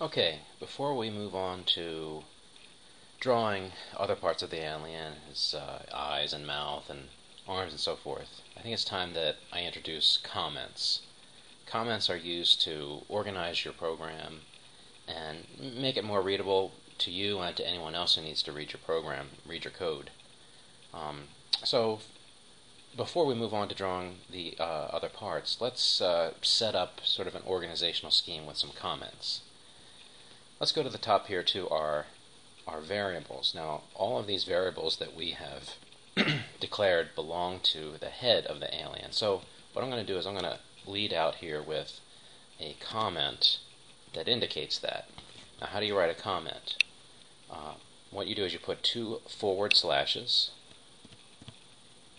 Okay, before we move on to drawing other parts of the alien, his eyes and mouth and arms and so forth, I think it's time that I introduce comments. Comments are used to organize your program and make it more readable to you and to anyone else who needs to read your program, read your code. So before we move on to drawing the other parts, let's set up sort of an organizational scheme with some comments. Let's go to the top here to our variables. Now, all of these variables that we have declared belong to the head of the alien. So what I'm going to do is I'm going to lead out here with a comment that indicates that. Now, how do you write a comment? What you do is you put 2 forward slashes,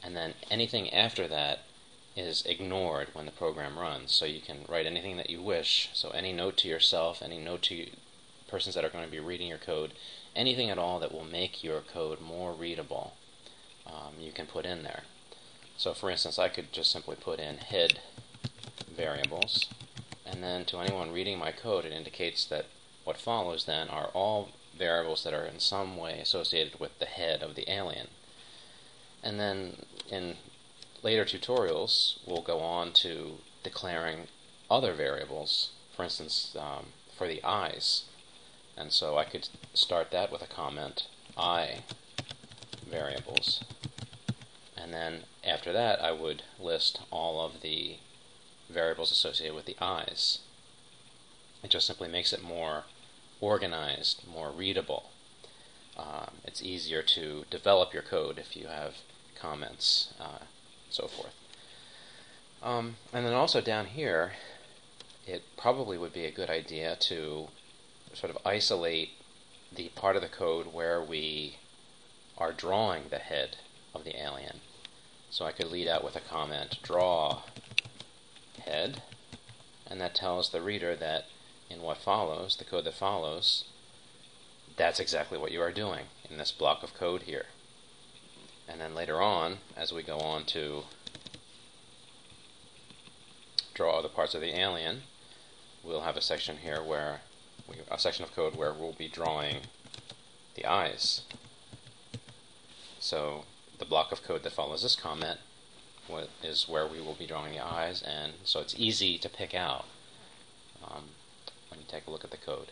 and then anything after that is ignored when the program runs. So you can write anything that you wish. So any note to yourself, any note to persons that are going to be reading your code, anything at all that will make your code more readable, you can put in there. So for instance, I could just simply put in head variables, and then to anyone reading my code, it indicates that what follows then are all variables that are in some way associated with the head of the alien. And then in later tutorials, we'll go on to declaring other variables, for instance, for the eyes. And so I could start that with a comment, eye variables. And then after that, I would list all of the variables associated with the eyes. It just simply makes it more organized, more readable. It's easier to develop your code if you have comments, so forth. And then also down here, it probably would be a good idea to sort of isolate the part of the code where we are drawing the head of the alien. So I could lead out with a comment, draw head, and that tells the reader that in what follows, the code that follows, that's exactly what you are doing in this block of code here. And then later on, as we go on to draw other parts of the alien, we'll have a section here where a section of code where we'll be drawing the eyes. So the block of code that follows this comment is where we will be drawing the eyes, and so it's easy to pick out when you take a look at the code.